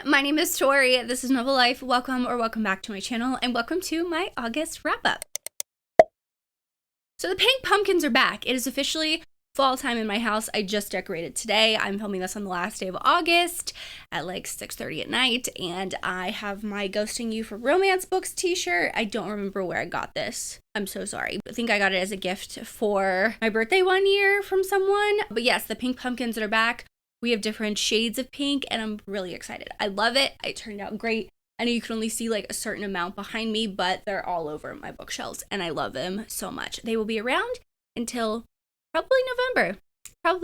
my name is Tori. This is Novel Life. Welcome back to my channel, and welcome to my August wrap-up. So the pink pumpkins are back. It is officially fall time in my house. I just decorated today. I'm filming this on the last day of August at like 6:30 at night, and I have my Ghosting You for Romance Books t-shirt. I don't remember where I got this. I'm so sorry. I think I got it as a gift for my birthday one year from someone. But yes, the pink pumpkins are back. We have different shades of pink, and I'm really excited. I love it. It turned out great. I know you can only see like a certain amount behind me, but they're all over my bookshelves, and I love them so much. They will be around until probably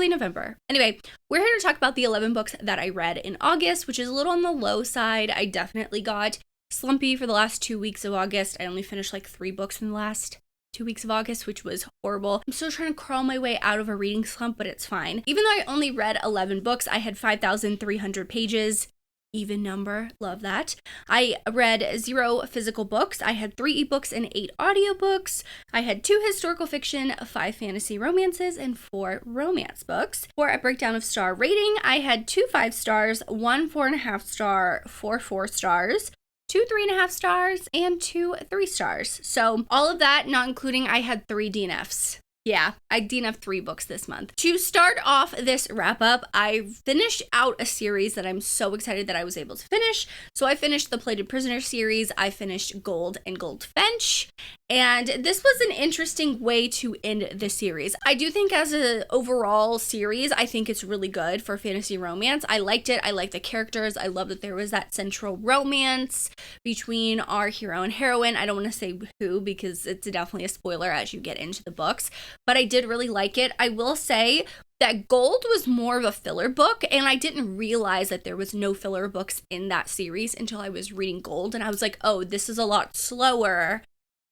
November. Anyway, we're here to talk about the 11 books that I read in August, which is a little on the low side. I definitely got slumpy for the last 2 weeks of August. I only finished like 3 books in the last 2 weeks of August, which was horrible. I'm still trying to crawl my way out of a reading slump, but it's fine. Even though I only read 11 books, I had 5,300 pages. Even number, love that. I read 0 physical books. I had 3 ebooks and 8 audiobooks. I had 2 historical fiction, 5 fantasy romances, and 4 romance books. For a breakdown of star rating, I had 2 5 stars, 1 4.5 star, 4 4 stars, 2 3.5 stars, and 2 3 stars. So all of that, not including I had 3 DNFs. Yeah, I DNF'd 3 books this month. To start off this wrap up, I finished out a series that I'm so excited that I was able to finish. So I finished the Plated Prisoner series. I finished Gold and Goldfinch. And this was an interesting way to end the series. I do think as an overall series, I think it's really good for fantasy romance. I liked it. I liked the characters. I love that there was that central romance between our hero and heroine. I don't want to say who because it's definitely a spoiler as you get into the books, but I did really like it. I will say that Gold was more of a filler book, and I didn't realize that there was no filler books in that series until I was reading Gold, and I was like, oh, this is a lot slower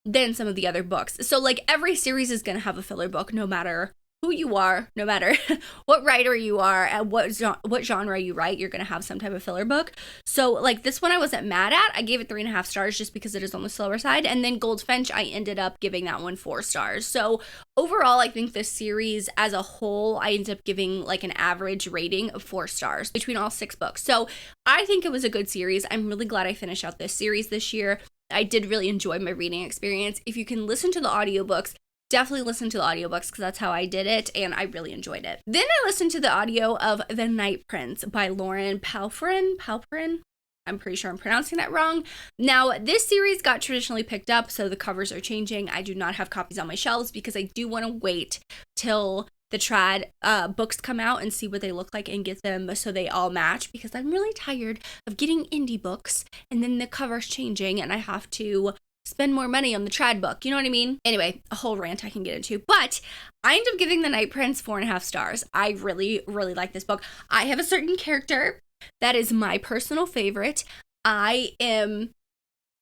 than some of the other books. So like every series is going to have a filler book no matter who you are, no matter what writer you are, and what genre you write, you're going to have some type of filler book. So like this one I wasn't mad at. I gave it 3.5 stars just because it is on the slower side. And then Goldfinch, I ended up giving that one 4 stars. So overall, I think this series as a whole, I ended up giving like an average rating of 4 stars between all 6 books. So I think it was a good series. I'm really glad I finished out this series this year. I did really enjoy my reading experience. If you can listen to the audiobooks, definitely listen to the audiobooks because that's how I did it, and I really enjoyed it. Then I listened to the audio of The Night Prince by Lauren Palperin. I'm pretty sure I'm pronouncing that wrong. Now, this series got traditionally picked up, so the covers are changing. I do not have copies on my shelves because I do want to wait till the trad books come out and see what they look like and get them so they all match, because I'm really tired of getting indie books and then the covers changing and I have to spend more money on the trad book. You know what I mean? Anyway, a whole rant I can get into. But I ended up giving The Night Prince 4.5 stars. I really, really like this book. I have a certain character that is my personal favorite. I am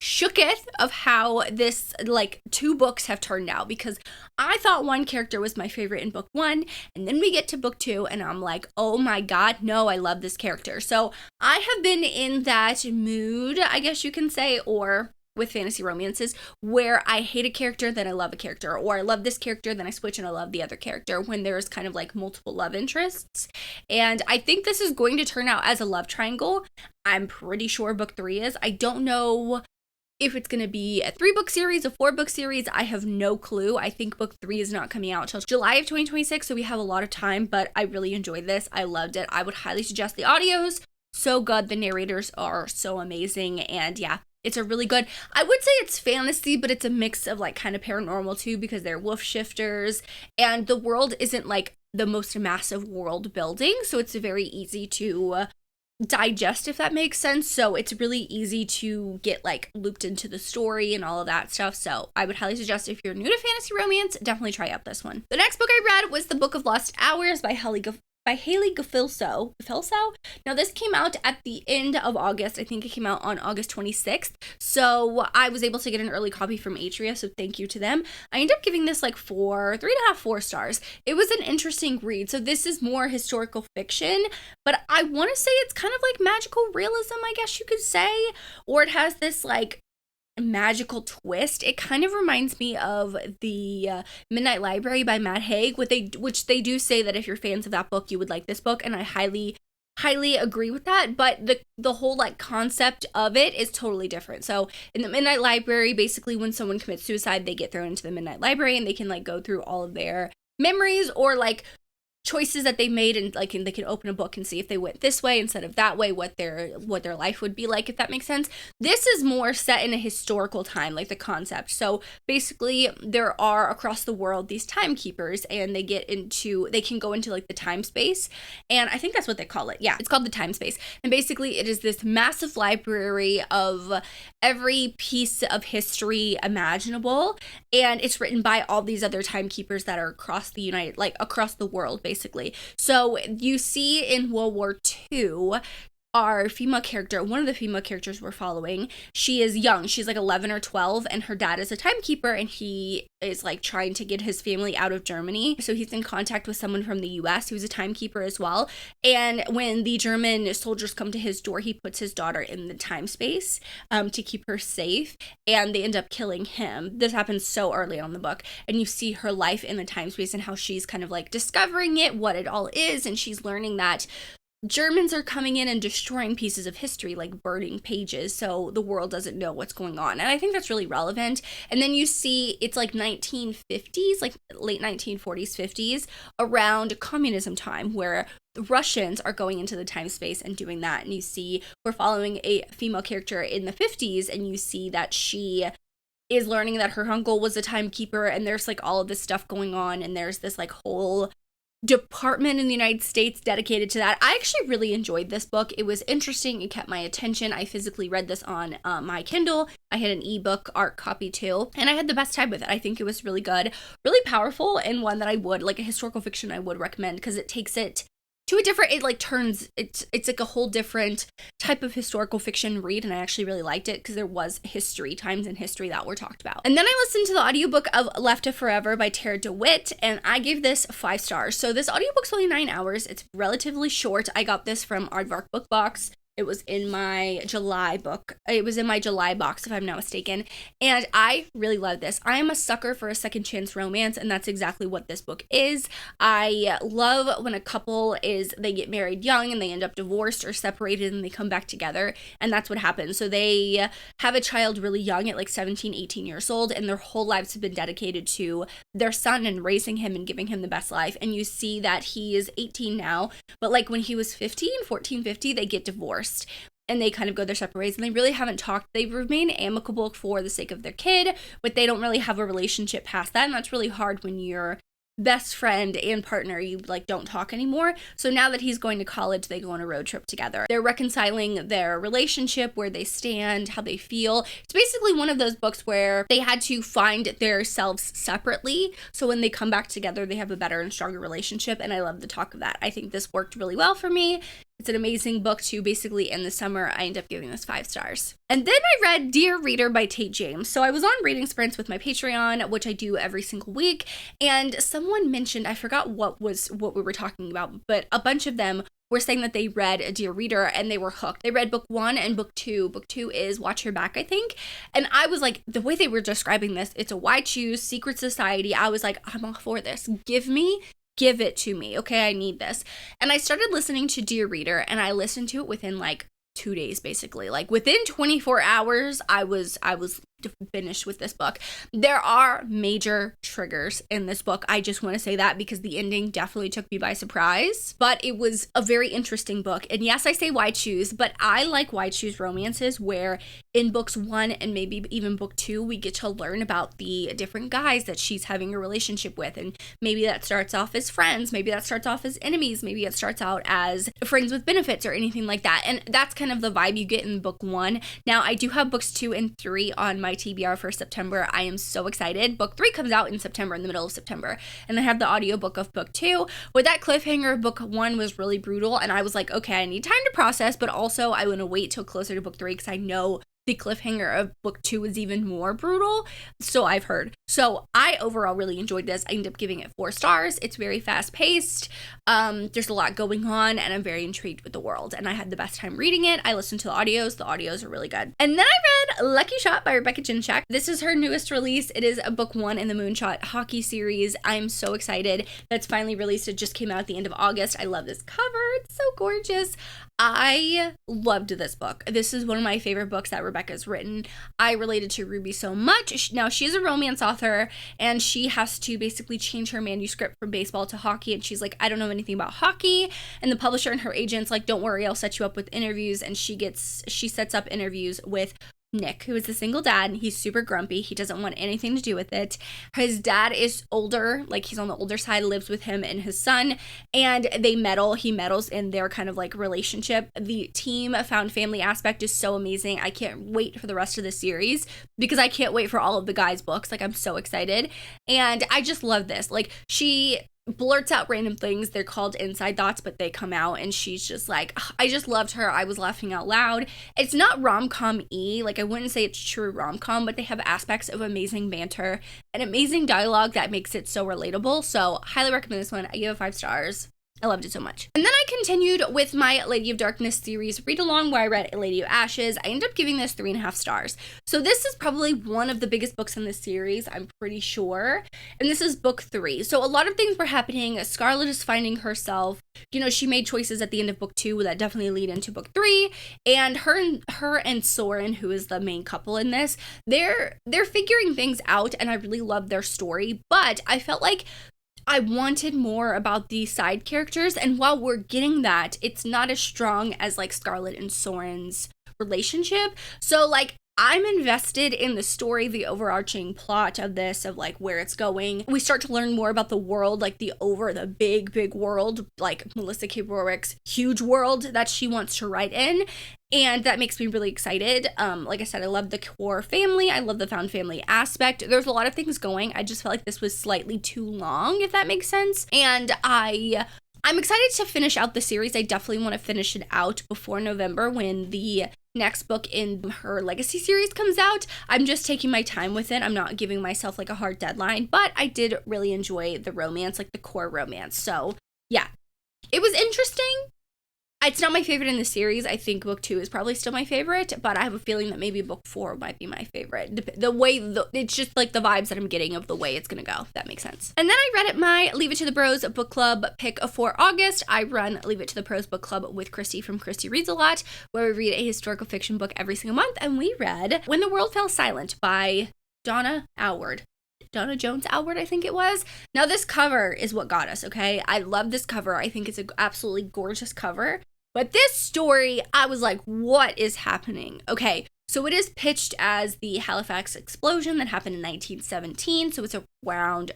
shooketh of how this like 2 books have turned out, because I thought one character was my favorite in book 1, and then we get to book 2 and I'm like, oh my god, no, I love this character. So I have been in that mood, I guess you can say, or with fantasy romances, where I hate a character, then I love a character, or I love this character, then I switch and I love the other character, when there's kind of like multiple love interests. And I think this is going to turn out as a love triangle. I'm pretty sure book 3 is. I don't know if it's going to be a 3-book series, a 4-book series. I have no clue. I think book 3 is not coming out till July of 2026, so we have a lot of time, but I really enjoyed this. I loved it. I would highly suggest the audios. So good. The narrators are so amazing, and yeah, it's a really good, I would say it's fantasy, but it's a mix of like kind of paranormal too, because they're wolf shifters, and the world isn't like the most massive world building, so it's very easy to digest, if that makes sense. So it's really easy to get like looped into the story and all of that stuff. So I would highly suggest, if you're new to fantasy romance, definitely try out this one. The next book I read was The Book of Lost Hours by Haley Gafilso. Now this came out at the end of August. I think it came out on August 26th. So I was able to get an early copy from Atria, so thank you to them. I ended up giving this like 3.5, 4 stars. It was an interesting read. So this is more historical fiction, but I want to say it's kind of like magical realism, I guess you could say, or it has this like magical twist. It kind of reminds me of the Midnight Library by Matt Haig, which they do say that if you're fans of that book, you would like this book, and I highly highly agree with that, but the whole like concept of it is totally different. So in the Midnight Library, basically when someone commits suicide, they get thrown into the Midnight Library and they can like go through all of their memories or like choices that they made, and like they can open a book and see if they went this way instead of that way, what their life would be like, if that makes sense. This is more set in a historical time, like the concept. So basically there are across the world these timekeepers, and they can go into like the time space, and I think that's what they call it. Yeah, it's called the time space. And basically it is this massive library of every piece of history imaginable, and it's written by all these other timekeepers that are across the world, basically. So you see in World War II, our female character, one of the female characters we're following, she is young. She's like 11 or 12, and her dad is a timekeeper, and he is like trying to get his family out of Germany. So he's in contact with someone from the US who's a timekeeper as well. And when the German soldiers come to his door, he puts his daughter in the time space to keep her safe, and they end up killing him. This happens so early on in the book, and you see her life in the time space and how she's kind of like discovering it, what it all is, and she's learning that Germans are coming in and destroying pieces of history, like burning pages, so the world doesn't know what's going on. And I think that's really relevant. And then you see it's like 1950s, like late 1940s, 50s, around communism time, where the Russians are going into the time space and doing that. And you see we're following a female character in the 50s, and you see that she is learning that her uncle was a timekeeper, and there's like all of this stuff going on, and there's this like whole department in the United States dedicated to that. I actually really enjoyed this book. It was interesting. It kept my attention. I physically read this on my Kindle. I had an ebook art copy too, and I had the best time with it. I think it was really good, really powerful, and one that I would, like a historical fiction, I would recommend, because it takes it to a different, it like turns, it's like a whole different type of historical fiction read, and I actually really liked it because there was times in history that were talked about. And then I listened to the audiobook of Left to Forever by Tara DeWitt, and I gave this 5 stars. So this audiobook's only 9 hours. It's relatively short. I got this from Aardvark Book Box. It was in my July book. It was in my July box, if I'm not mistaken. And I really love this. I am a sucker for a second chance romance, and that's exactly what this book is. I love when a couple they get married young and they end up divorced or separated and they come back together. And that's what happens. So they have a child really young at like 17, 18 years old, and their whole lives have been dedicated to their son and raising him and giving him the best life. And you see that he is 18 now, but like when he was 14, 15, they get divorced. And they kind of go their separate ways, and they really haven't talked. They remain amicable for the sake of their kid, but they don't really have a relationship past that, and that's really hard when your best friend and partner, you like don't talk anymore. So now that he's going to college, they go on a road trip together. They're reconciling their relationship, where they stand, how they feel. It's basically one of those books where they had to find their selves separately, so when they come back together, they have a better and stronger relationship, and I love the talk of that. I think this worked really well for me. It's an amazing book to basically end the summer. I end up giving this 5 stars. And then I read Dear Reader by Tate James. So I was on reading sprints with my Patreon, which I do every single week, and someone mentioned, I forgot what we were talking about, but a bunch of them were saying that they read a Dear Reader and they were hooked. They read book 1 and book 2. Book 2 is Watch Your Back, I think. And I was like, the way they were describing this, it's a Why Choose secret society. I was like, I'm all for this. Give it to me. Okay, I need this. And I started listening to Dear Reader, and I listened to it within like 2 days, basically. Like within 24 hours, I was finished with this book. There are major triggers in this book. I just want to say that because the ending definitely took me by surprise, but it was a very interesting book. And yes, I say Why Choose, but I like Why Choose romances where in books 1 and maybe even book 2, we get to learn about the different guys that she's having a relationship with. And maybe that starts off as friends, maybe that starts off as enemies, maybe it starts out as friends with benefits or anything like that. And that's kind of the vibe you get in book 1. Now, I do have books 2 and 3 on my TBR for September. I am so excited. Book 3 comes out in September, in the middle of September. And I have the audiobook of book 2. With that cliffhanger, book 1 was really brutal. And I was like, okay, I need time to process, but also I want to wait till closer to book 3 because I know the cliffhanger of book 2 is even more brutal. So I've heard. So I overall really enjoyed this. I ended up giving it 4 stars. It's very fast paced. There's a lot going on, and I'm very intrigued with the world. And I had the best time reading it. I listened to the audios. The audios are really good. And then I read Lucky Shot by Rebecca Jinchak. This is her newest release. It is a book 1 in the Moonshot hockey series. I'm so excited that's finally released. It just came out at the end of August. I love this cover. It's so gorgeous. I loved this book. This is one of my favorite books that Rebecca's written. I related to Ruby so much. Now, she's a romance author, and she has to basically change her manuscript from baseball to hockey, and she's like, I don't know anything about hockey, and the publisher and her agent's like, don't worry, I'll set you up with interviews, and she sets up interviews with Nick, who is a single dad, and he's super grumpy. He doesn't want anything to do with it. His dad is older, like he's on the older side, lives with him and his son, and they meddle. He meddles in their kind of like relationship. The team found family aspect is so amazing. I can't wait for the rest of the series because I can't wait for all of the guys' books. Like, I'm so excited. And I just love this. Like, she blurts out random things. They're called inside thoughts, but they come out, and she's just like, I just loved her. I was laughing out loud. It's not rom-com-y. Like, I wouldn't say it's true rom-com, but they have aspects of amazing banter and amazing dialogue that makes it so relatable. So highly recommend this one. I give it 5 stars. I loved it so much. And then I continued with my Lady of Darkness series read along, where I read Lady of Ashes. I ended up giving this 3.5 stars. So this is probably one of the biggest books in this series, I'm pretty sure. And this is book 3. So a lot of things were happening. Scarlet is finding herself. You know, she made choices at the end of book 2 that definitely lead into book 3. And her and Soren, who is the main couple in this, they're figuring things out, and I really love their story. But I felt like I wanted more about the side characters, and while we're getting that, it's not as strong as like Scarlet and Soren's relationship. So like, I'm invested in the story, the overarching plot of this, of like where it's going. We start to learn more about the world, like the big world, like Melissa K. Rorick's huge world that she wants to write in. And that makes me really excited. Like I said, I love the core family. I love the found family aspect. There's a lot of things going. I just felt like this was slightly too long, if that makes sense. And I'm excited to finish out the series. I definitely want to finish it out before November, when the next book in her legacy series comes out. I'm just taking my time with it. I'm not giving myself like a hard deadline, but I did really enjoy the romance, like the core romance. So yeah, it was interesting. It's not my favorite in the series. I think book 2 is probably still my favorite, but I have a feeling that maybe book 4 might be my favorite. It's just like the vibes that I'm getting of the way it's gonna go, if that makes sense. And then I read at my Leave It to the Bros book club pick for August. I run Leave It to the Pros book club with Christy from Christy Reads a Lot, where we read a historical fiction book every single month, and we read When the World Fell Silent by Donna Jones Alward, I think it was. Now, this cover is what got us, okay? I love this cover. I think it's an absolutely gorgeous cover. But this story, I was like, what is happening? Okay, so it is pitched as the Halifax explosion that happened in 1917. So it's around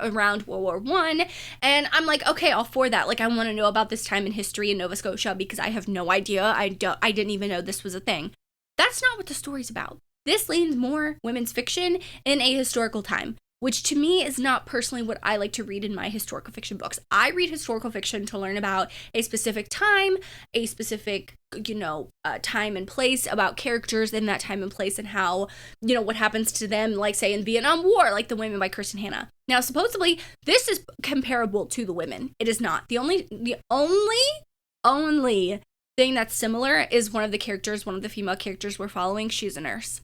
World War I. And I'm like, okay, all for that. Like, I want to know about this time in history in Nova Scotia because I have no idea. I didn't even know this was a thing. That's not what the story's about. This leans more women's fiction in a historical time, which to me is not personally what I like to read in my historical fiction books. I read historical fiction to learn about a specific time, a specific, time and place, about characters in that time and place, and how, what happens to them, like say in Vietnam War, like The Women by Kristen Hanna. Now, supposedly, this is comparable to The Women. It is not. The only thing that's similar is one of the female characters we're following, she's a nurse.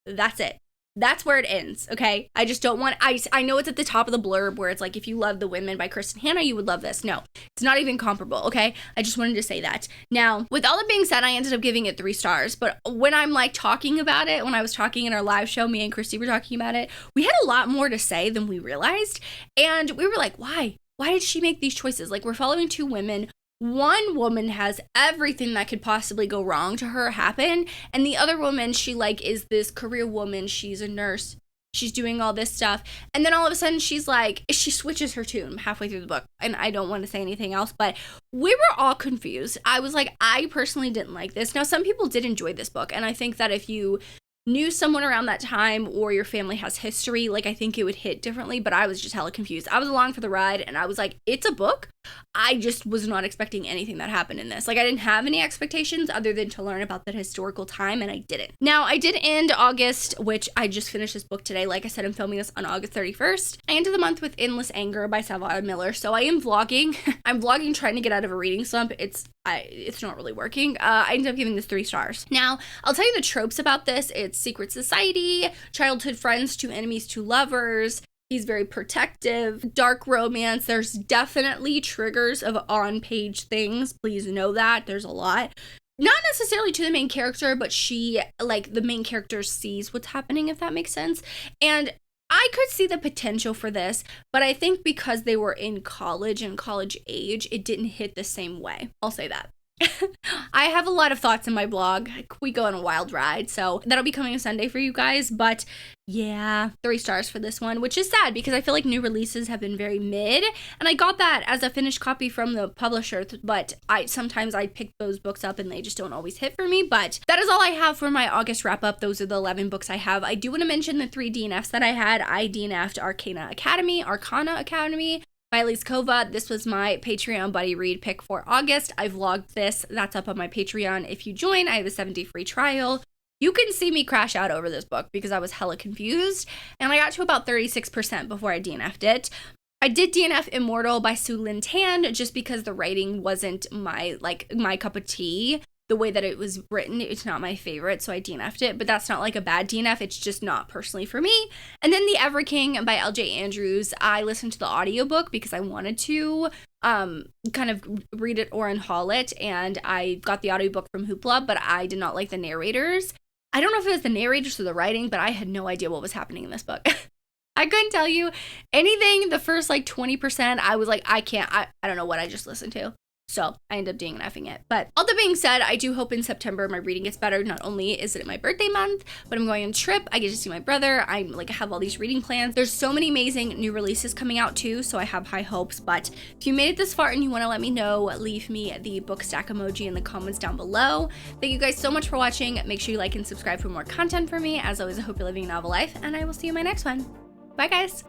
That's it. That's where it ends, okay? I just don't want, I know it's at the top of the blurb where it's like, if you love The Women by Kristen Hanna, you would love this. No, it's not even comparable, okay? I just wanted to say that. Now, with all that being said, I ended up giving it 3 stars, but when I'm like talking about it, when I was talking in our live show, me and Christy were talking about it, we had a lot more to say than we realized, and we were like, why? Why did she make these choices? Like, we're following 2 women. One woman has everything that could possibly go wrong to her happen, and the other woman, she like is this career woman, she's a nurse, she's doing all this stuff, and then all of a sudden she's like, she switches her tune halfway through the book, and I don't want to say anything else, but we were all confused. I was like, I personally didn't like this. Now, some people did enjoy this book, and I think that if you knew someone around that time or your family has history, like I think it would hit differently, but I was just hella confused. I was along for the ride, and I was like, it's a book, I just was not expecting anything that happened in this. Like, I didn't have any expectations other than to learn about that historical time, and I didn't. Now, I did end August, which I just finished this book today. Like I said, I'm filming this on August 31st. I ended the month with Endless Anger by Savannah Miller, so I am vlogging. I'm vlogging trying to get out of a reading slump. It's not really working. I ended up giving this 3 stars. Now, I'll tell you the tropes about this. It's secret society, childhood friends to enemies to lovers. He's very protective, dark romance. There's definitely triggers of on-page things. Please know that. There's a lot. Not necessarily to the main character, but the main character sees what's happening, if that makes sense. And I could see the potential for this, but I think because they were in college and college age, it didn't hit the same way. I'll say that. I have a lot of thoughts in my blog. We go on a wild ride, so that'll be coming Sunday for you guys. But yeah, 3 stars for this one, which is sad because I feel like new releases have been very mid, and I got that as a finished copy from the publisher, but sometimes I pick those books up and they just don't always hit for me. But that is all I have for my August wrap up. Those are the 11 books I have. I do want to mention the 3 DNFs that I had. I DNF'd Arcana Academy, by Elise Kova. This was my Patreon buddy read pick for August. I vlogged this. That's up on my Patreon. If you join, I have a 7-day free trial. You can see me crash out over this book because I was hella confused, and I got to about 36% before I DNF'd it. I did DNF Immortal by Su Lin Tan just because the writing wasn't my cup of tea. The way that it was written, it's not my favorite, so I DNF'd it, but that's not like a bad DNF, it's just not personally for me. And then The Ever King by LJ Andrews, I listened to the audiobook because I wanted to kind of read it or unhaul it, and I got the audiobook from Hoopla, but I did not like the narrators. I don't know if it was the narrators or the writing, but I had no idea what was happening in this book. I couldn't tell you anything. The first 20%, I was like, I don't know what I just listened to. So I ended up DNFing it. But all that being said, I do hope in September my reading gets better. Not only is it my birthday month, but I'm going on a trip. I get to see my brother. I have all these reading plans. There's so many amazing new releases coming out too, so I have high hopes. But if you made it this far and you want to let me know, leave me the book stack emoji in the comments down below. Thank you guys so much for watching. Make sure you like and subscribe for more content from me. As always, I hope you're living a novel life, and I will see you in my next one. Bye guys.